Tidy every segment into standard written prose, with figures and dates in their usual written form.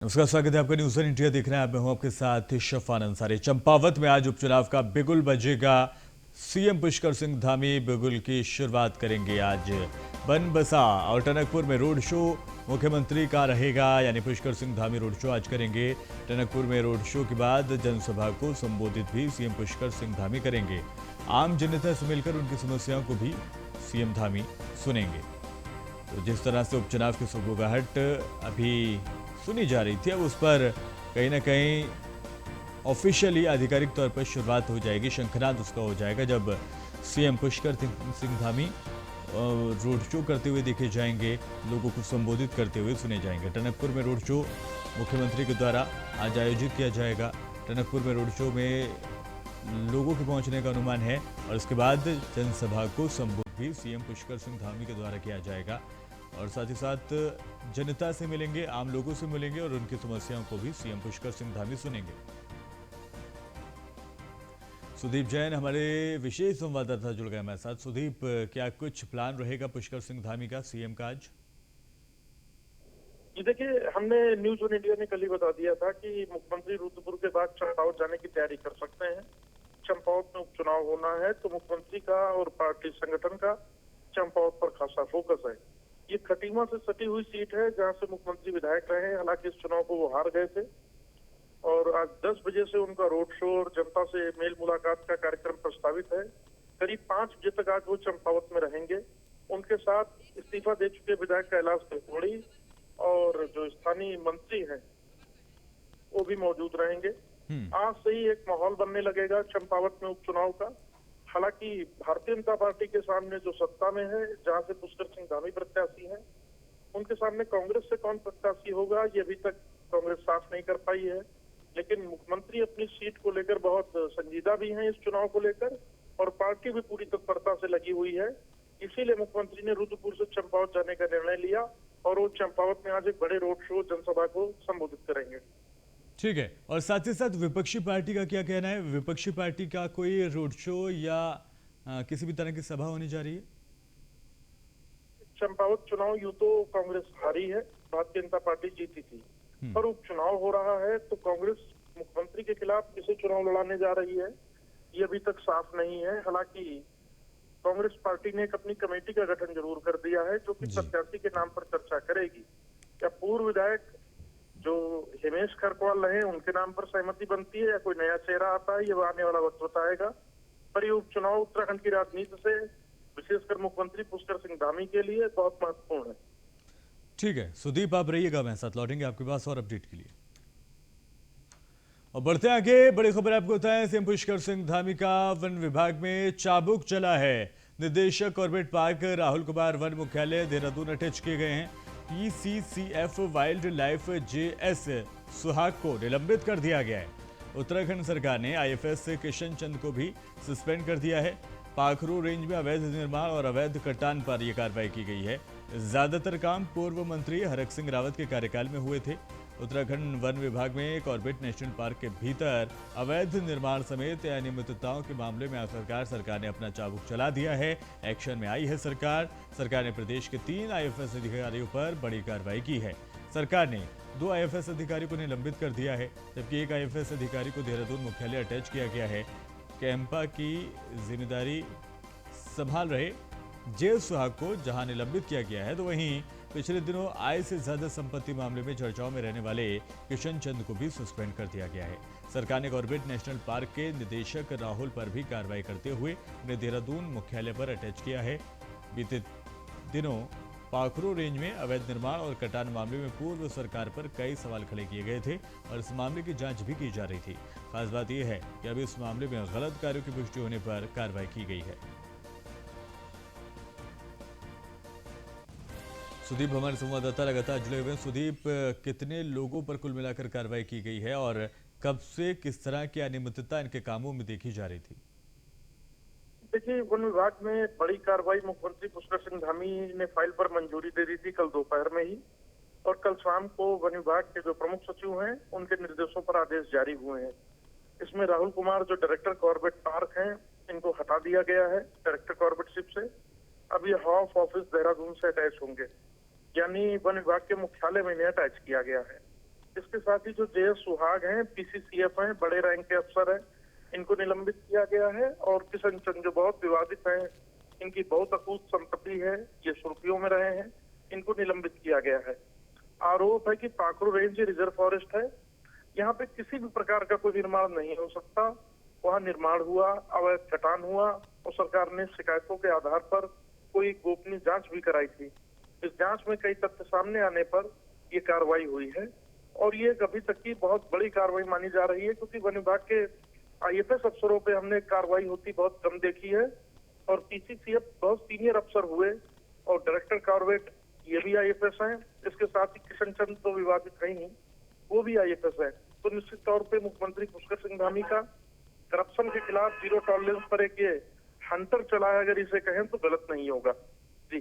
नमस्कार, स्वागत है आपका न्यूज़ वन इंडिया देख रहे हैं आप। मैं हूं आपके साथ शफान अंसारी। चंपावत में आज उपचुनाव का बिगुल बजेगा। सीएम पुष्कर सिंह धामी बिगुल की शुरुआत करेंगे आज बनबसा और टनकपुर में रोड शो मुख्यमंत्री का रहेगा, यानी पुष्कर सिंह धामी रोड शो आज करेंगे। टनकपुर में रोड शो के बाद जनसभा को संबोधित भी सीएम पुष्कर सिंह धामी करेंगे। आम जनता से मिलकर उनकी समस्याओं को भी सीएम धामी सुनेंगे। तो जिस तरह से उपचुनाव की सुगबुगाहट अभी सुनी जा रही थी, अब उस पर कहीं ना कहीं ऑफिशियली आधिकारिक तौर पर शुरुआत हो जाएगी। शंखनाद उसका हो जाएगा जब CM Pushkar Singh Dhami road show करते हुए देखे जाएंगे, लोगों को संबोधित करते हुए सुने जाएंगे। टनकपुर में रोड शो मुख्यमंत्री के द्वारा आज आयोजित किया जाएगा। टनकपुर में रोड शो में लोगों के पहुंचने का अनुमान है और उसके बाद जनसभा को संबोधित भी सीएम पुष्कर सिंह धामी के द्वारा किया जाएगा और साथ ही साथ जनता से मिलेंगे, आम लोगों से मिलेंगे और उनकी समस्याओं को भी सीएम पुष्कर सिंह धामी सुनेंगे। सुदीप जैन हमारे विशेष संवाददाता जुड़ गए हमारे साथ। सुदीप, क्या कुछ प्लान रहेगा पुष्कर सिंह धामी का सीएम का आज? जी देखिए, हमने न्यूज वन इंडिया ने कल ही बता दिया था कि मुख्यमंत्री रुद्रपुर के बाद चंपावत जाने की तैयारी कर सकते हैं। चंपावत में उपचुनाव होना है तो मुख्यमंत्री का और पार्टी संगठन का चंपावत पर खासा फोकस है। ये खटीमा से सटी हुई सीट है जहां से मुख्यमंत्री विधायक रहे। हालांकि इस चुनाव को वो हार गए थे और आज 10 बजे से उनका रोड शो और जनता से मेल मुलाकात का कार्यक्रम प्रस्तावित है। करीब 5 बजे तक आज वो चंपावत में रहेंगे। उनके साथ इस्तीफा दे चुके विधायक कैलाश त्रिपुरी और जो स्थानीय मंत्री हैं वो भी मौजूद रहेंगे। आज से ही एक माहौल बनने लगेगा चंपावत में उपचुनाव का। हालांकि भारतीय जनता पार्टी के सामने जो सत्ता में है, जहां से पुष्कर सिंह धामी प्रत्याशी हैं, उनके सामने कांग्रेस से कौन प्रत्याशी होगा ये अभी तक कांग्रेस साफ नहीं कर पाई है। लेकिन मुख्यमंत्री अपनी सीट को लेकर बहुत संजीदा भी हैं इस चुनाव को लेकर और पार्टी भी पूरी तत्परता से लगी हुई है। इसीलिए मुख्यमंत्री ने रुद्रपुर से चंपावत जाने का निर्णय लिया और वो चंपावत में आज एक बड़े रोड शो जनसभा को संबोधित करेंगे। ठीक है, और साथ ही साथ विपक्षी पार्टी का क्या कहना है? विपक्षी पार्टी का कोई रोड शो या किसी भी तरह की सभा होने जा रही है? चंपावत चुनाव यूं तो कांग्रेस हारी है, भारतीय जनता पार्टी जीती थी, पर उपचुनाव हो रहा है तो कांग्रेस मुख्यमंत्री के खिलाफ किसे चुनाव लड़ाने जा रही है ये अभी तक साफ नहीं है। हालांकि कांग्रेस पार्टी ने एक अपनी कमेटी का गठन जरूर कर दिया है जो कि प्रत्याशी के नाम पर चर्चा करेगी। या पूर्व विधायक जो हिमेश खरकवाल रहे उनके नाम पर सहमति बनती है या कोई नया चेहरा आता है, ये आने वाला वक्त बताएगा। पर ये उपचुनाव उत्तराखंड की राजनीति से विशेषकर मुख्यमंत्री पुष्कर सिंह धामी के लिए बहुत महत्वपूर्ण है। ठीक है सुदीप, आप रहिएगा, मैं साथ लौटेंगे आपके पास और अपडेट के लिए। और बढ़ते आगे, बड़ी खबर आपको बताएं, सीएम पुष्कर सिंह धामी का वन विभाग में चाबुक चला है। निदेशक Corbett park Rahul Kumar one मुख्यालय देहरादून अटैच किए गए हैं। पीसीसीएफ वाइल्ड लाइफ जेएस सुहाग को निलंबित कर दिया गया है। उत्तराखंड सरकार ने आईएफएस किशन चंद को भी सस्पेंड कर दिया है। पाखरू रेंज में अवैध निर्माण और अवैध कटान पर यह कार्रवाई की गई है। ज्यादातर काम पूर्व मंत्री हरक सिंह रावत के कार्यकाल में हुए थे। उत्तराखंड वन विभाग में कॉर्बेट नेशनल पार्क के भीतर अवैध निर्माण समेत अनियमितताओं के मामले में सरकार ने अपना चाबुक चला दिया है। एक्शन में आई है सरकार ने प्रदेश के 3 आईएफएस अधिकारियों पर बड़ी कार्रवाई की है। सरकार ने 2 आईएफएस अधिकारियों को निलंबित कर दिया है, जबकि 1 आईएफएस अधिकारी को देहरादून मुख्यालय अटैच किया गया है। कैंपा की जिम्मेदारी संभाल रहे जे सुहाग को जहां निलंबित किया गया है, तो वहीं पिछले दिनों आय से ज्यादा संपत्ति मामले में चर्चाओं में रहने वाले किशन चंद को भी सस्पेंड कर दिया गया है। सरकार ने कॉर्बेट नेशनल पार्क के निदेशक राहुल पर भी कार्रवाई करते हुए उन्हें देहरादून मुख्यालय पर अटैच किया है। बीते दिनों पाखरू रेंज में अवैध निर्माण और कटान मामले में पूर्व सरकार पर कई सवाल खड़े किए गए थे और इस मामले की जांच भी की जा रही थी। खास बात यह है कि अभी इस मामले में गलत कार्यों की पुष्टि होने पर कार्रवाई की गई है। सुदीप हमारे संवाददाता लगातार जुड़े हुए हैं। सुदीप, कितने लोगों पर कुल मिलाकर कार्रवाई की गई है और कब से किस तरह की अनियमितता इनके कामों में देखी जा रही थी? देखिए, वन विभाग में बड़ी कार्रवाई मुख्यमंत्री पुष्कर सिंह धामी ने फाइल पर मंजूरी दे दी थी कल दोपहर में ही, और कल शाम को वन विभाग के जो प्रमुख सचिव हैं उनके निर्देशों पर आदेश जारी हुए हैं। इसमें राहुल कुमार जो डायरेक्टर कॉर्बेट पार्क हैं, इनको हटा दिया गया है डायरेक्टर कॉर्बेटशिप से। अब ये हाफ ऑफिस देहरादून से अटैच होंगे, यानी वन विभाग के मुख्यालय में इन्हें अटैच किया गया है। इसके साथ ही जो जेएस सुहाग हैं, पीसीसीएफ हैं, बड़े रैंक के अफसर हैं, इनको निलंबित किया गया है। और किशन चंद जो बहुत विवादित हैं, इनकी बहुत अकूत संपत्ति है, ये सुर्खियों में रहे हैं, इनको निलंबित किया गया है। आरोप है कि पाखरू रेंज रिजर्व फॉरेस्ट है, यहाँ पे किसी भी प्रकार का कोई निर्माण नहीं हो सकता। वहाँ निर्माण हुआ, अवैध कटान हुआ और सरकार ने शिकायतों के आधार पर कोई गोपनीय जांच भी कराई थी। इस जांच में कई तथ्य सामने आने पर ये कार्रवाई हुई है और ये अभी तक की बहुत बड़ी कार्रवाई मानी जा रही है, क्योंकि वन विभाग के आईएफएस अफसरों पे हमने कार्रवाई होती बहुत कम देखी है। और पीसीसीएफ बहुत सीनियर अफसर हुए और डायरेक्टर कॉर्पोरेट ये भी आईएफएस हैं। इसके साथ ही किशन चंद तो विवादित है ही, वो भी आईएफएस है। तो निश्चित तौर पे मुख्यमंत्री पुष्कर सिंह धामी का करप्शन के खिलाफ जीरो टॉलरेंस पर एक ये हंटर चला है, अगर इसे कहें तो गलत नहीं होगा। जी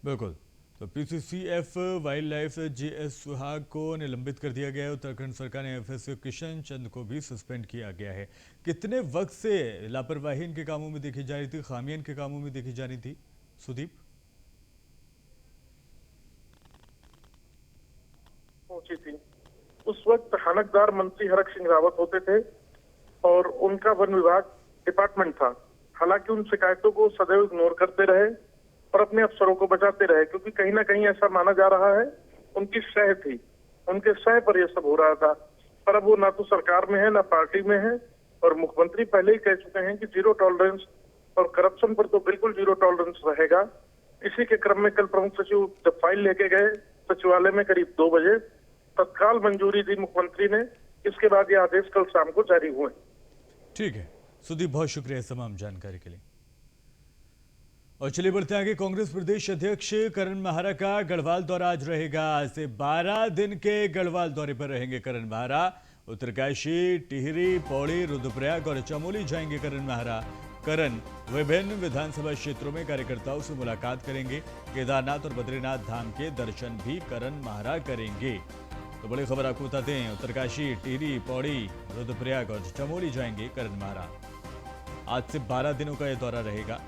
बिल्कुल। तो पीसीसीएफ वाइल्ड लाइफ जेएस सुहाग को निलंबित कर दिया गया है। उत्तराखंड सरकार ने एफएसओ किशन चंद को भी सस्पेंड किया गया है। कितने वक्त से लापरवाही इनके कामों में देखी जा रही थी, खामियां इनके कामों में देखी जा रही थी सुदीप? पहुंची थी उस वक्त हानकदार मंत्री हरक सिंह रावत होते थे और उनका वन विभाग डिपार्टमेंट था। हालांकि उन शिकायतों को सदैव इग्नोर करते रहे और अपने अफसरों को बचाते रहे, क्योंकि कहीं ना कहीं ऐसा माना जा रहा है उनकी सह थी, उनके सह पर यह सब हो रहा था। पर अब वो ना तो सरकार में है ना पार्टी में है और मुख्यमंत्री पहले ही कह चुके हैं कि जीरो टॉलरेंस और करप्शन पर तो बिल्कुल जीरो टॉलरेंस रहेगा। इसी के क्रम में कल प्रमुख सचिव जब फाइल लेके गए सचिवालय में करीब 2 बजे, तत्काल मंजूरी दी मुख्यमंत्री ने। इसके बाद ये आदेश कल शाम को जारी हुए। ठीक है सुदीप, बहुत शुक्रिया इस तमाम जानकारी के लिए। और चलिए बढ़ते आगे। कांग्रेस प्रदेश अध्यक्ष करण महारा का गढ़वाल दौरा आज रहेगा। आज से 12 दिन के गढ़वाल दौरे पर रहेंगे करण महारा। उत्तरकाशी, टिहरी, पौड़ी, रुद्रप्रयाग और चमोली जाएंगे करण महारा। करण विभिन्न विधानसभा क्षेत्रों में कार्यकर्ताओं से मुलाकात करेंगे। केदारनाथ और बद्रीनाथ धाम के दर्शन भी करण महारा करेंगे। तो बड़ी खबर आपको बताते हैं, उत्तरकाशी, टिहरी, पौड़ी, रुद्रप्रयाग और चमोली जाएंगे करण महारा। आज से 12 दिनों का यह दौरा रहेगा।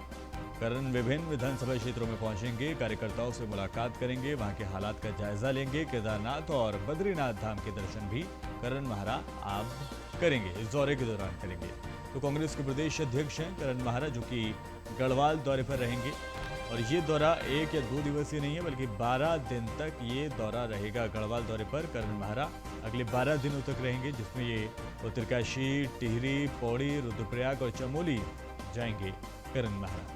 करण विभिन्न विधानसभा क्षेत्रों में पहुंचेंगे, कार्यकर्ताओं से मुलाकात करेंगे, वहां के हालात का जायजा लेंगे। केदारनाथ और बद्रीनाथ धाम के दर्शन भी करण महारा आप करेंगे, इस दौरे के दौरान करेंगे। तो कांग्रेस के प्रदेश अध्यक्ष हैं करण महारा, जो कि गढ़वाल दौरे पर रहेंगे। और ये दौरा 1 या 2 दिवसीय नहीं है, बल्कि 12 दिन तक ये दौरा रहेगा। गढ़वाल दौरे पर करण महारा अगले 12 दिनों तक रहेंगे, जिसमें ये उत्तरकाशी, टिहरी, पौड़ी, रुद्रप्रयाग और चमोली जाएंगे करण महारा।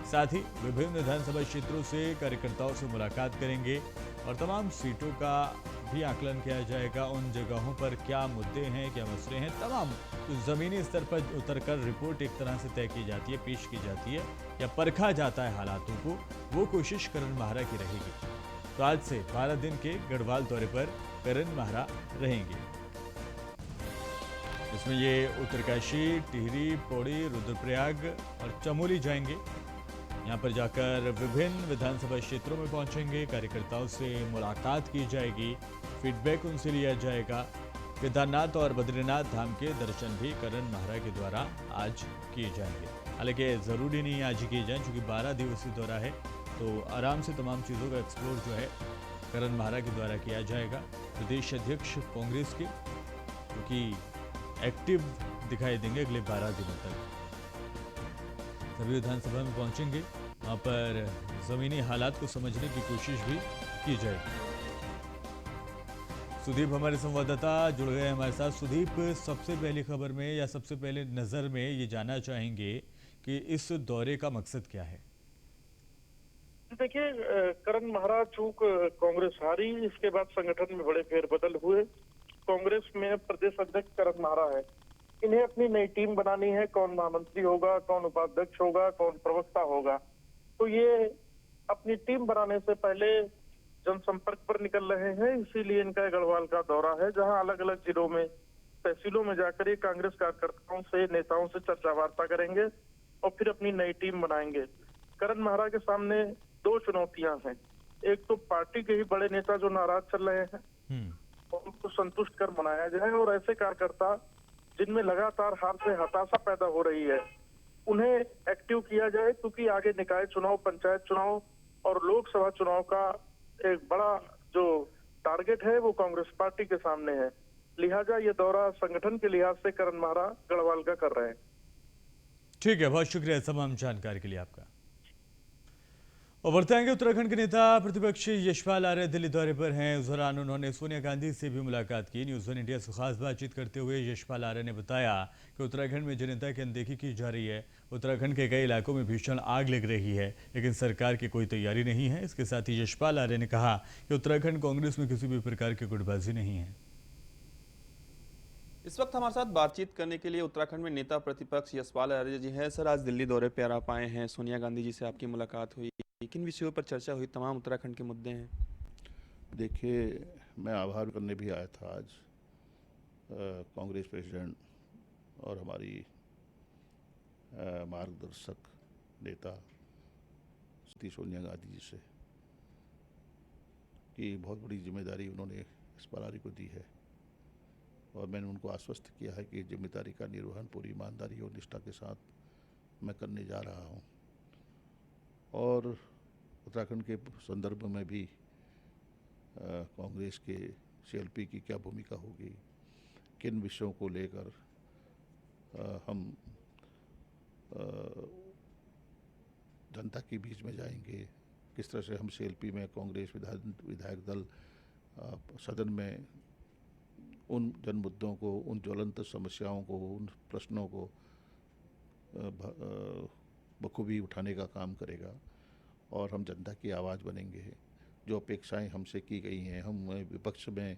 साथ ही विभिन्न विधानसभा क्षेत्रों से कार्यकर्ताओं से मुलाकात करेंगे और तमाम सीटों का भी आकलन किया जाएगा। उन जगहों पर क्या मुद्दे हैं, क्या मसले हैं, तमाम ज़मीनी स्तर पर उतरकर रिपोर्ट एक तरह से तय की जाती है, पेश की जाती है या परखा जाता है हालातों को, वो कोशिश करण महारा की रहेगी। तो आज से 12 दिन के गढ़वाल दौरे पर करण महारा रहेंगे। इसमें ये उत्तरकाशी, टिहरी, पौड़ी, रुद्रप्रयाग और चमोली जाएंगे। यहाँ पर जाकर विभिन्न विधानसभा क्षेत्रों में पहुंचेंगे, कार्यकर्ताओं से मुलाकात की जाएगी, फीडबैक उनसे लिया जाएगा। केदारनाथ और बद्रीनाथ धाम के दर्शन भी करण महारा के द्वारा आज किए जाएंगे। हालांकि ज़रूरी नहीं आज ही किए जाएं, क्योंकि 12 दिवसीय दौरा है, तो आराम से तमाम चीज़ों का एक्सप्लोर जो है करण महारा के द्वारा किया जाएगा। प्रदेश अध्यक्ष कांग्रेस के, क्योंकि एक्टिव दिखाई देंगे अगले 12 दिनों तक। सभी विधानसभा में पहुंचेंगे, वहां पर जमीनी हालात को समझने की कोशिश भी की जाएगी। सुदीप हमारे संवाददाता जुड़ गए हमारे साथ। सुदीप, सबसे पहली खबर में या सबसे पहले नजर में ये जानना चाहेंगे कि इस दौरे का मकसद क्या है? देखिए, करण महारा चूक कांग्रेस हारी, इसके बाद संगठन में बड़े फेरबदल हुए। कांग्रेस में प्रदेश अध्यक्ष करण महारा है। इन्हें अपनी नई टीम बनानी है, कौन महामंत्री होगा, कौन उपाध्यक्ष होगा, कौन प्रवक्ता होगा। तो ये अपनी टीम बनाने से पहले जनसंपर्क पर निकल रहे हैं। इसीलिए इनका गढ़वाल का दौरा है, जहां अलग अलग जिलों में, तहसीलों में जाकर ये कांग्रेस कार्यकर्ताओं से, नेताओं से चर्चा वार्ता करेंगे और फिर अपनी नई टीम बनाएंगे। करण महारा के सामने 2 चुनौतियां हैं। एक तो पार्टी के ही बड़े नेता जो नाराज चल रहे हैं, उनको संतुष्ट कर मनाया जाए, और ऐसे कार्यकर्ता जिनमें लगातार हार से हताशा पैदा हो रही है, उन्हें एक्टिव किया जाए, क्योंकि आगे निकाय चुनाव, पंचायत चुनाव और लोकसभा चुनाव का एक बड़ा जो टारगेट है वो कांग्रेस पार्टी के सामने है। लिहाजा ये दौरा संगठन के लिहाज से करण मारा गढ़वाल का कर रहे हैं। ठीक है, बहुत शुक्रिया तमाम जानकारी के लिए आपका। और बढ़ते आएंगे, उत्तराखंड के नेता प्रतिपक्षी यशपाल आर्य दिल्ली दौरे पर हैं। उस दौरान उन्होंने सोनिया गांधी से भी मुलाकात की। न्यूज़ वन इंडिया से खास बातचीत करते हुए यशपाल आर्य ने बताया कि उत्तराखंड में जनता की अनदेखी की जा रही है। उत्तराखंड के कई इलाकों में भीषण आग लग रही है, लेकिन सरकार की कोई तैयारी नहीं है। इसके साथ ही यशपाल आर्य ने कहा कि उत्तराखंड कांग्रेस में किसी भी प्रकार की गुटबाजी नहीं है। इस वक्त हमारे साथ बातचीत करने के लिए उत्तराखंड में नेता प्रतिपक्ष यशपाल आर्य जी हैं। सर, आज दिल्ली दौरे पर आप आए हैं, सोनिया गांधी जी से आपकी मुलाकात हुई, किन विषयों पर चर्चा हुई? तमाम उत्तराखंड के मुद्दे हैं। देखिए, मैं आभार करने भी आया था आज कांग्रेस प्रेसिडेंट और हमारी मार्गदर्शक नेता श्री सोनिया गांधी जी से कि बहुत बड़ी जिम्मेदारी उन्होंने यशपाल आर्य को दी है और मैंने उनको आश्वस्त किया है कि जिम्मेदारी का निर्वहन पूरी ईमानदारी और निष्ठा के साथ मैं करने जा रहा हूं। और उत्तराखंड के संदर्भ में भी कांग्रेस के सीएलपी की क्या भूमिका होगी, किन विषयों को लेकर हम जनता के बीच में जाएंगे, किस तरह से हम सीएलपी में कांग्रेस विधायक दल सदन में उन जन मुद्दों को, उन ज्वलंत समस्याओं को, उन प्रश्नों को बखूबी उठाने का काम करेगा और हम जनता की आवाज़ बनेंगे। जो अपेक्षाएं हमसे की गई हैं, हम विपक्ष में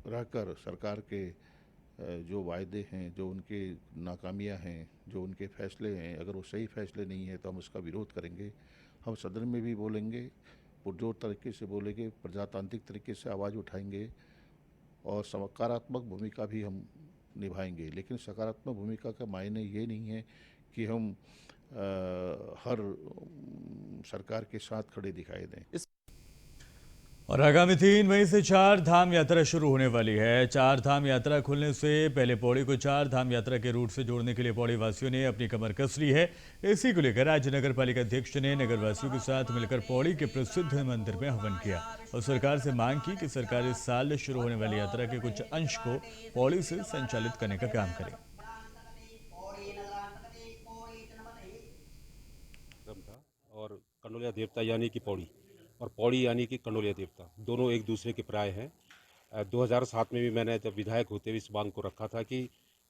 रहकर सरकार के जो वायदे हैं, जो उनके नाकामियां हैं, जो उनके फैसले हैं, अगर वो सही फैसले नहीं है तो हम उसका विरोध करेंगे। हम सदन में भी बोलेंगे, पुरजोर तरीके से बोलेंगे, प्रजातांत्रिक तरीके से आवाज़ उठाएंगे और सकारात्मक भूमिका भी हम निभाएंगे। लेकिन सकारात्मक भूमिका का मायने ये नहीं है कि हम हर सरकार के साथ खड़े दिखाई दें। और आगामी 3 मई से 4 धाम यात्रा शुरू होने वाली है। 4 धाम यात्रा खुलने से पहले पौड़ी को 4 धाम यात्रा के रूट से जोड़ने के लिए पौड़ी वासियों ने अपनी कमर कस ली है। इसी को लेकर आज नगर पालिका अध्यक्ष ने नगर वासियों के साथ मिलकर पौड़ी के प्रसिद्ध मंदिर में हवन किया और सरकार से मांग की कि सरकार इस साल शुरू होने वाली यात्रा के कुछ अंश को पौड़ी से संचालित करने का काम करे। और कनोलिया देवता यानी कि पौड़ी और पौड़ी यानी कि कनोलिया देवता, दोनों एक दूसरे के पर्याय हैं। 2007 में भी मैंने जब विधायक होते हुए इस मांग को रखा था कि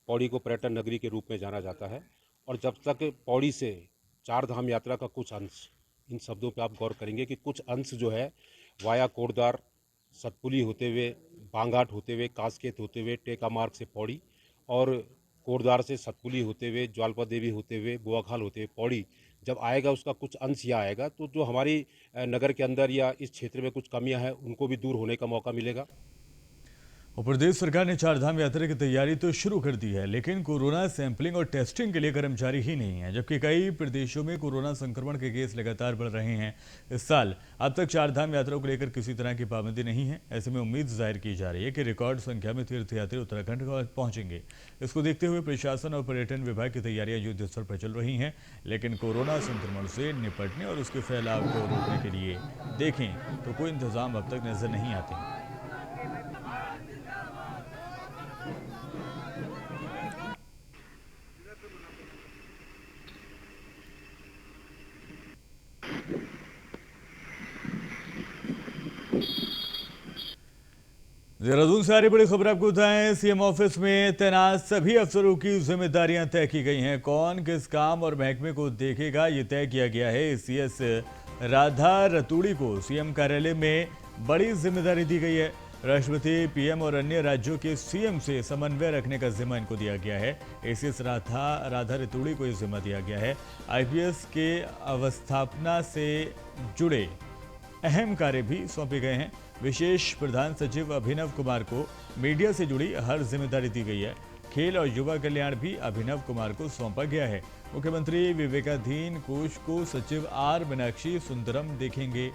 पौड़ी को पर्यटन नगरी के रूप में जाना जाता है और जब तक पौड़ी से 4 धाम यात्रा का कुछ अंश, इन शब्दों पे आप गौर करेंगे कि कुछ अंश जो है वाया कोटद्वार, सतपुली होते हुए, बांघाट होते हुए, कासकेत होते हुए, टेका मार्ग से पौड़ी और कोटद्वार से सतपुली होते हुए, ज्वालपा देवी होते हुए, बुआखाल होते हुए पौड़ी जब आएगा, उसका कुछ अंश यहाँ आएगा तो जो हमारी नगर के अंदर या इस क्षेत्र में कुछ कमियां हैं उनको भी दूर होने का मौका मिलेगा। और प्रदेश सरकार ने 4 धाम यात्रा की तैयारी तो शुरू कर दी है, लेकिन कोरोना सैंपलिंग और टेस्टिंग के लिए कर्मचारी ही नहीं है, जबकि कई प्रदेशों में कोरोना संक्रमण के केस लगातार बढ़ रहे हैं। इस साल अब तक 4 धाम यात्रा को लेकर किसी तरह की पाबंदी नहीं है। ऐसे में उम्मीद जाहिर की जा रही है कि रिकॉर्ड संख्या में तीर्थयात्री उत्तराखंड पहुंचेंगे। इसको देखते हुए प्रशासन और पर्यटन विभाग की तैयारियां युद्ध स्तर पर चल रही हैं, लेकिन कोरोना संक्रमण से निपटने और उसके फैलाव को रोकने के लिए देखें तो कोई इंतजाम अब तक नजर नहीं आते। देहरादून से आ रही बड़ी खबर आपको बताएं। सीएम ऑफिस में तैनात सभी अफसरों की जिम्मेदारियां तय की गई हैं। कौन किस काम और महकमे को देखेगा, ये तय किया गया है। सीएस राधा रतूड़ी को सीएम कार्यालय में बड़ी जिम्मेदारी दी गई है। राष्ट्रपति, पीएम और अन्य राज्यों के सीएम से समन्वय रखने का जिम्मा इनको दिया गया है। एसीएस राधा रतूड़ी को यह जिम्मा दिया गया है। आईपीएस के अवस्थापना से जुड़े अहम कार्य भी सौंपे गए हैं। विशेष प्रधान सचिव अभिनव कुमार को मीडिया से जुड़ी हर जिम्मेदारी दी गई है। खेल और युवा कल्याण भी अभिनव कुमार को सौंपा गया है। मुख्यमंत्री विवेकाधीन कोष को सचिव आर मीनाक्षी सुंदरम देखेंगे।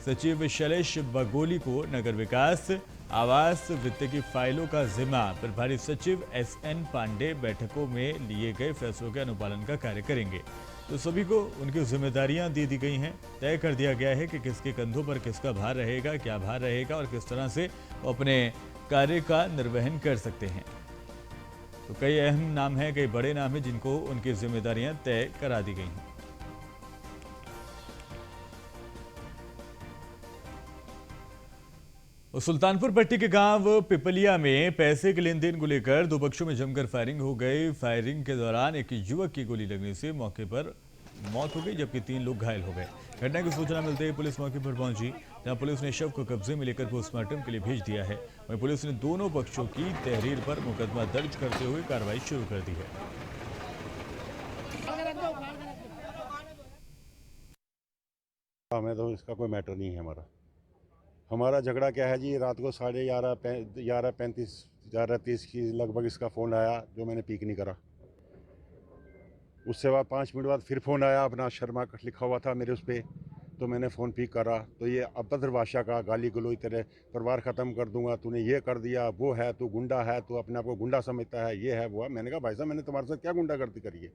सचिव शैलेश बगोली को नगर विकास, आवास, वित्त की फाइलों का जिम्मा। प्रभारी सचिव एसएन पांडे बैठकों में लिए गए फैसलों के अनुपालन का कार्य करेंगे। तो सभी को उनकी जिम्मेदारियां दे दी गई हैं। तय कर दिया गया है कि किसके कंधों पर किसका भार रहेगा, क्या भार रहेगा और किस तरह से वो अपने कार्य का निर्वहन कर सकते हैं। तो कई अहम नाम हैं, कई बड़े नाम हैं जिनको उनकी जिम्मेदारियां तय करा दी गई हैं। सुल्तानपुर पट्टी के गांव पिपलिया में पैसे के लेन देन को लेकर दो पक्षों में जमकर फायरिंग हो गई। फायरिंग के दौरान एक युवक की गोली लगने से मौके पर मौत हो गई, जबकि 3 लोग घायल हो गए। घटना की सूचना मिलते ही पुलिस मौके पर पहुंची, जहां पुलिस ने शव को कब्जे में लेकर पोस्टमार्टम के लिए भेज दिया है। वहीं पुलिस ने दोनों पक्षों की तहरीर पर मुकदमा दर्ज करते हुए कार्रवाई शुरू कर दी है। हमें तो इसका कोई मैटर नहीं है। हमारा झगड़ा क्या है जी, रात को 11:35 11:30 की लगभग इसका फ़ोन आया, जो मैंने पिक नहीं करा। उससे बाद 5 मिनट बाद फिर फ़ोन आया, अपना शर्मा कट लिखा हुआ था मेरे उस पर, तो मैंने फ़ोन पिक करा। तो ये अभद्र भाषा का गाली गलौज, तेरे परिवार ख़त्म कर दूंगा, तूने ये कर दिया, वो है, तू गुंडा है, तू अपने आप को गुंडा समझता है, ये है वो है। मैंने कहा भाई साहब, मैंने तुम्हारे साथ क्या गुंडागर्दी करी है?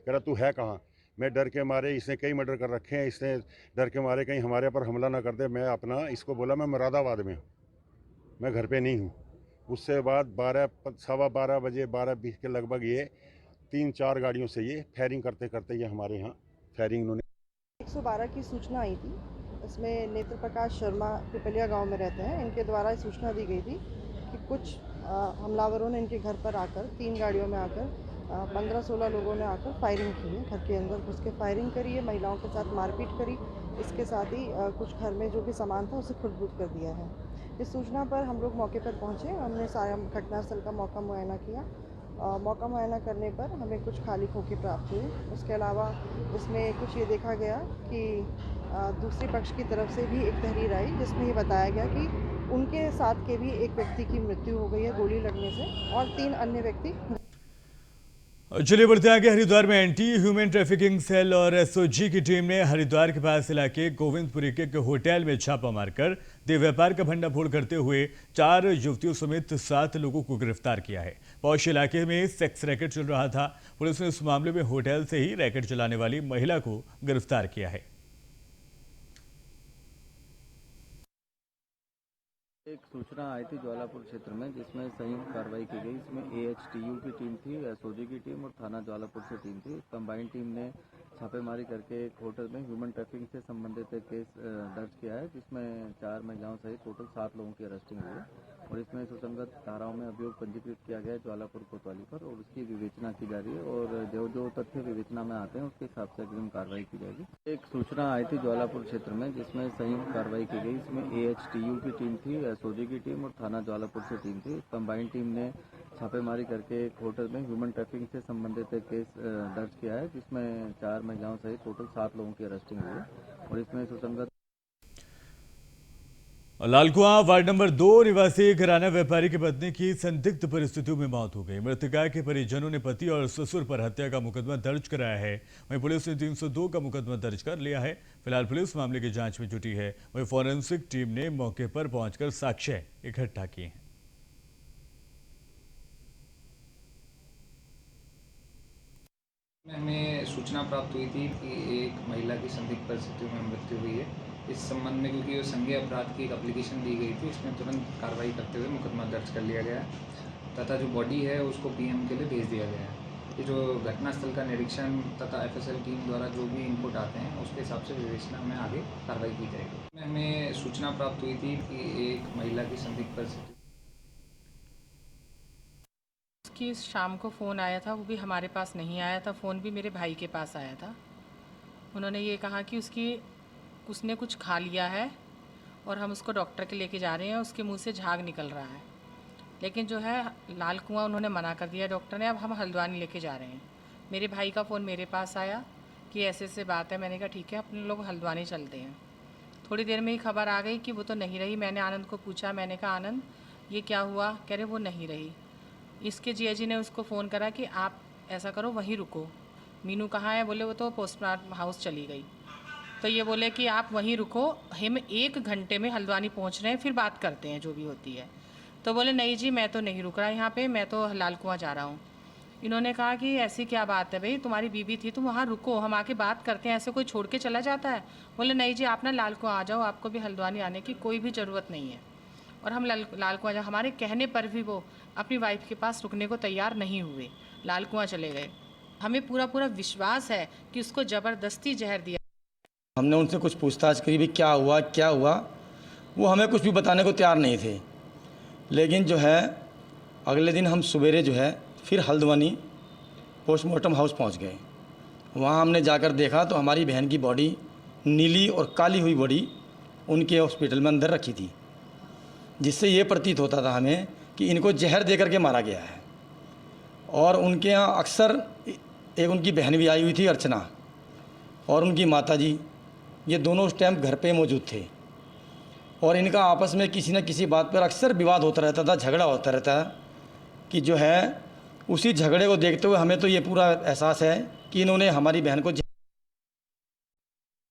कह रहा तू है कहाँ? मैं डर के मारे, इसने कई मर्डर कर रखे हैं, इसने डर के मारे कहीं हमारे पर हमला ना कर दे। मैं अपना इसको बोला मैं मुरादाबाद में हूँ, मैं घर पे नहीं हूँ। उससे बाद 12:15 बजे 12:20 के लगभग ये 3-4 गाड़ियों से ये फायरिंग करते करते ये हमारे यहाँ फायरिंग इन्होंने 112 की सूचना आई थी। इसमें नेत्र प्रकाश शर्मा पिपलिया गांव में रहते हैं। इनके द्वारा सूचना दी गई थी कि कुछ हमलावरों ने इनके घर पर आकर 3 गाड़ियों में आकर 15-16 लोगों ने आकर फायरिंग की है। घर के अंदर घुस के फायरिंग करी है, महिलाओं के साथ मारपीट करी। इसके साथ ही कुछ घर में जो भी सामान था उसे खुर्द-बुर्द कर दिया है। इस सूचना पर हम लोग मौके पर पहुँचे, हमने सारा घटनास्थल का मौका मुआयना किया। मौका मुआयना करने पर हमें कुछ खाली खोखे प्राप्त हुए। उसके अलावा इसमें कुछ ये देखा गया कि दूसरे पक्ष की तरफ से भी एक तहरीर आई, जिसमें ये बताया गया कि उनके साथ के भी एक व्यक्ति की मृत्यु हो गई है गोली लगने से, और 3 अन्य व्यक्ति। चलिए बढ़ते आगे। हरिद्वार में एंटी ह्यूमन ट्रैफिकिंग सेल और एसओजी की टीम ने हरिद्वार के पास इलाके गोविंदपुरी के होटल में छापा मारकर देह व्यापार का भंडाफोड़ करते हुए 4 युवतियों समेत 7 लोगों को गिरफ्तार किया है। पौष इलाके में सेक्स रैकेट चल रहा था। पुलिस ने इस मामले में होटल से ही रैकेट चलाने वाली महिला को गिरफ्तार किया है। एक सूचना आई थी ज्वालापुर क्षेत्र में, जिसमें संयुक्त कार्रवाई की गई। इसमें AHTU की टीम थी, एसओजी की टीम और थाना ज्वालापुर से टीम थी। कंबाइंड टीम ने छापेमारी करके एक होटल में ह्यूमन ट्रैफिकिंग से संबंधित एक केस दर्ज किया है, जिसमें 4 महिलाओं सहित टोटल 7 लोगों की अरेस्टिंग हुई है। और इसमें सुसंगत धाराओं में अभियोग पंजीकृत किया गया है ज्वालापुर कोतवाली पर, और उसकी विवेचना की जा रही है। और जो तथ्य विवेचना में आते हैं उसके हिसाब से अग्रिम कार्रवाई की जाएगी। एक सूचना आई थी ज्वालापुर क्षेत्र में, जिसमें संयुक्त कार्रवाई की गई। इसमें AHTU की टीम थी, एसओजी की टीम और थाना ज्वालापुर से टीम थी। कंबाइंड टीम ने छापेमारी करके एक होटल में ह्यूमन ट्रैफिकिंग से संबंधित एक केस दर्ज किया है, जिसमें 4 महिलाओं सहित टोटल 7 लोगों की अरेस्टिंग हुई है। और इसमें सुसंगत लालकुआं वार्ड नंबर 2 निवासी किराना व्यापारी की पत्नी की संदिग्ध परिस्थितियों में मौत हो गई। मृतका के परिजनों ने पति और ससुर पर हत्या का मुकदमा दर्ज कराया है। वहीं पुलिस ने 302 का मुकदमा दर्ज कर लिया है। फिलहाल पुलिस मामले की जांच में जुटी है। वहीं फॉरेंसिक टीम ने मौके पर पहुंचकर साक्ष्य इकट्ठा किए हैं। हमें सूचना प्राप्त हुई थी कि एक महिला की संदिग्ध परिस्थितियों में मृत्यु हुई है। इस संबंध में क्योंकि वो संज्ञेय अपराध की एक एप्लीकेशन दी गई थी, इसमें तुरंत कार्रवाई करते हुए मुकदमा दर्ज कर लिया गया है तथा जो बॉडी है उसको PM के लिए भेज दिया गया है। ये जो घटनास्थल का निरीक्षण तथा FSL टीम द्वारा जो भी इनपुट आते हैं उसके हिसाब से विवेचना में आगे कार्रवाई की जाएगी। हमें सूचना प्राप्त हुई थी कि एक महिला की संदिग्ध परिस्थिति कि शाम को फ़ोन आया था, वो भी हमारे पास नहीं आया था, फ़ोन भी मेरे भाई के पास आया था। उन्होंने ये कहा कि उसने कुछ खा लिया है और हम उसको डॉक्टर के लेके जा रहे हैं, उसके मुंह से झाग निकल रहा है। लेकिन जो है लालकुआं उन्होंने मना कर दिया डॉक्टर ने, अब हम हल्द्वानी लेके जा रहे हैं। मेरे भाई का फ़ोन मेरे पास आया कि ऐसे ऐसे बात है। मैंने कहा ठीक है, अपने लोग हल्द्वानी चलते हैं। थोड़ी देर में ही खबर आ गई कि वो तो नहीं रही। मैंने आनंद को पूछा, मैंने कहा आनंद ये क्या हुआ? कह रहे वो नहीं रही। इसके जीआईजी ने उसको फ़ोन करा कि आप ऐसा करो वहीं रुको। मीनू कहाँ है? बोले वो तो पोस्टमार्टम हाउस चली गई। तो ये बोले कि आप वहीं रुको, हम 1 घंटे में हल्द्वानी पहुँच रहे हैं, फिर बात करते हैं जो भी होती है। तो बोले नहीं जी मैं तो नहीं रुक रहा यहाँ पे, मैं तो लालकुआं जा रहा हूँ। इन्होंने कहा कि ऐसी क्या बात है भाई, तुम्हारी बीबी थी, तुम वहाँ रुको, हम आके बात करते हैं, ऐसे कोई छोड़ के चला जाता है? बोले नहीं जी, आप ना लाल कुआं आ जाओ, आपको भी हल्द्वानी आने की कोई भी ज़रूरत नहीं है। और हम लाल कुआं जा, हमारे कहने पर भी वो अपनी वाइफ के पास रुकने को तैयार नहीं हुए, लाल कुआं चले गए। हमें पूरा विश्वास है कि उसको ज़बरदस्ती जहर दिया। हमने उनसे कुछ पूछताछ करी, भी क्या हुआ, वो हमें कुछ भी बताने को तैयार नहीं थे। लेकिन जो है अगले दिन हम सवेरे जो है फिर हल्द्वानी पोस्टमार्टम हाउस पहुंच गए। वहां हमने जाकर देखा तो हमारी बहन की बॉडी नीली और काली हुई बॉडी उनके हॉस्पिटल में अंदर रखी थी, जिससे ये प्रतीत होता था हमें कि इनको जहर दे करके मारा गया है। और उनके यहाँ अक्सर एक उनकी बहन भी आई हुई थी, अर्चना, और उनकी माताजी, ये दोनों उस टाइम घर पे मौजूद थे। और इनका आपस में किसी न किसी बात पर अक्सर विवाद होता रहता था, झगड़ा होता रहता है कि जो है उसी झगड़े को देखते हुए हमें तो ये पूरा एहसास है कि इन्होंने हमारी बहन को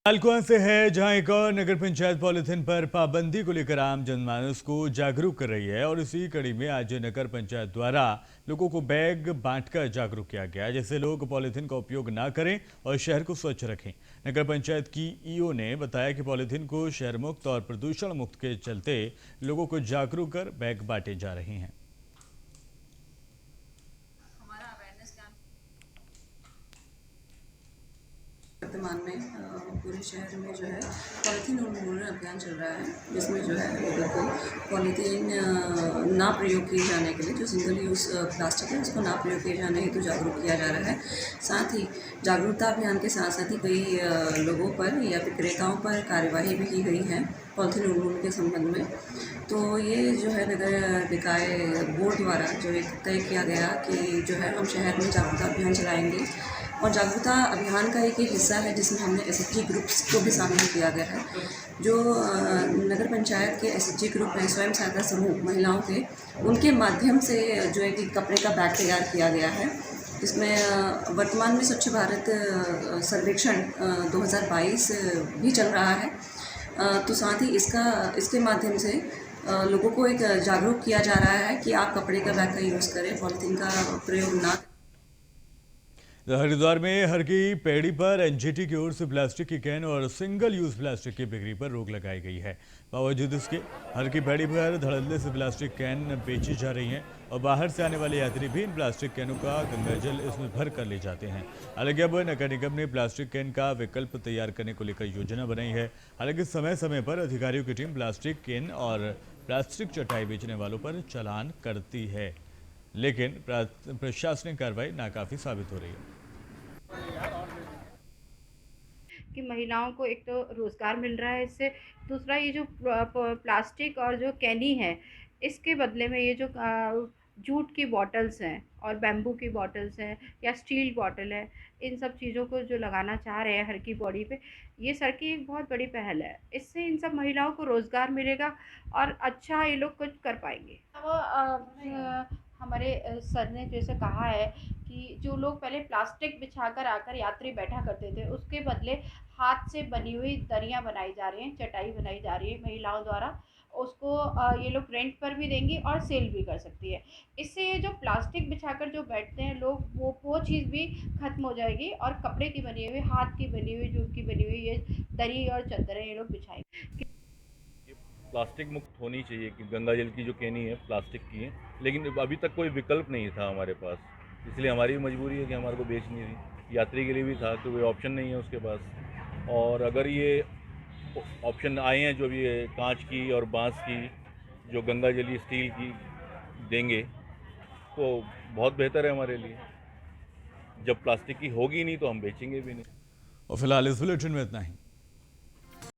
लाल कुआं से है, जहां एक और नगर पंचायत पॉलिथीन पर पाबंदी को लेकर आम जनमानस को जागरूक कर रही है। और इसी कड़ी में आज नगर पंचायत द्वारा लोगों को बैग बांटकर जागरूक किया गया, जिससे लोग पॉलिथीन का उपयोग ना करें और शहर को स्वच्छ रखें। नगर पंचायत की ईओ ने बताया कि पॉलिथीन को शहर मुक्त और प्रदूषण मुक्त के चलते लोगों को जागरूक कर बैग बांटे जा रहे हैं। वर्तमान में पूरे शहर में जो है पॉलीथीन उन्मूलन अभियान चल रहा है, जिसमें जो है लोगों को पॉलीथीन ना प्रयोग किए जाने के लिए, जो सिंगल यूज़ प्लास्टिक है उसको ना प्रयोग किए जाने हेतु जागरूक किया जा रहा है। साथ ही जागरूकता अभियान के साथ साथ ही कई लोगों पर या विक्रेताओं पर कार्यवाही भी की गई है पॉलीथीन उन्मूलन के संबंध में। तो ये जो है नगर निकाय बोर्ड द्वारा जो एक तय किया गया कि जो है हम शहर में जागरूकता अभियान चलाएंगे, और जागरूकता अभियान का एक हिस्सा है जिसमें हमने एसएचजी ग्रुप्स को भी शामिल किया गया है। जो नगर पंचायत के एसएचजी ग्रुप हैं, स्वयं सहायता समूह महिलाओं के, उनके माध्यम से जो है कि कपड़े का बैग तैयार किया गया है, जिसमें वर्तमान में स्वच्छ भारत सर्वेक्षण 2022 भी चल रहा है। तो साथ ही इसके माध्यम से लोगों को एक जागरूक किया जा रहा है कि आप कपड़े का बैग का यूज़ करें, पॉलीथीन का प्रयोग ना। हरिद्वार में हर की पैड़ी पर एनजीटी की ओर से प्लास्टिक की कैन और सिंगल यूज प्लास्टिक की बिक्री पर रोक लगाई गई है। बावजूद इसके हर की पैड़ी पर धड़ल्ले से प्लास्टिक कैन बेची जा रही हैं और बाहर से आने वाले यात्री भी इन प्लास्टिक कैनों का गंगाजल इसमें भर कर ले जाते हैं। हालांकि अब नगर निगम ने प्लास्टिक कैन का विकल्प तैयार करने को लेकर योजना बनाई है। हालांकि समय समय पर अधिकारियों की टीम प्लास्टिक कैन और प्लास्टिक चटाई बेचने वालों पर चालान करती है, लेकिन प्रशासनिक कार्रवाई नाकाफी साबित हो रही है। कि महिलाओं को एक तो रोज़गार मिल रहा है इससे, दूसरा ये जो प्लास्टिक और जो कैनी है, इसके बदले में ये जो जूट की बॉटल्स हैं और बैम्बू की बॉटल्स हैं या स्टील बॉटल है, इन सब चीज़ों को जो लगाना चाह रहे हैं हर की बॉडी पे, ये सर की एक बहुत बड़ी पहल है। इससे इन सब महिलाओं को रोज़गार मिलेगा और अच्छा ये लोग कुछ कर पाएंगे। वो हमारे सर ने जैसे कहा है कि जो लोग पहले प्लास्टिक बिछाकर आकर यात्री बैठा करते थे, उसके बदले हाथ से बनी हुई दरियाँ बनाई जा रही हैं, चटाई बनाई जा रही है महिलाओं द्वारा। उसको ये लोग रेंट पर भी देंगी और सेल भी कर सकती है। इससे ये जो प्लास्टिक बिछाकर जो बैठते हैं लोग, वो चीज़ भी ख़त्म हो जाएगी और कपड़े की बनी हुई, हाथ की बनी हुई, जूट की बनी हुई ये दरी और चादरें ये लोग बिछाएंगे। प्लास्टिक मुक्त होनी चाहिए कि गंगा जल की जो कैनी है प्लास्टिक की है, लेकिन अभी तक कोई विकल्प नहीं था हमारे पास, इसलिए हमारी भी मजबूरी है कि हमारे को बेचनी थी। यात्री के लिए भी था कि कोई ऑप्शन नहीं है उसके पास। और अगर ये ऑप्शन आए हैं जो भी कांच की और बांस की, जो गंगा जली स्टील की देंगे तो बहुत बेहतर है हमारे लिए। जब प्लास्टिक की होगी नहीं तो हम बेचेंगे भी नहीं। और फिलहाल इस बुलेटिन में इतना ही।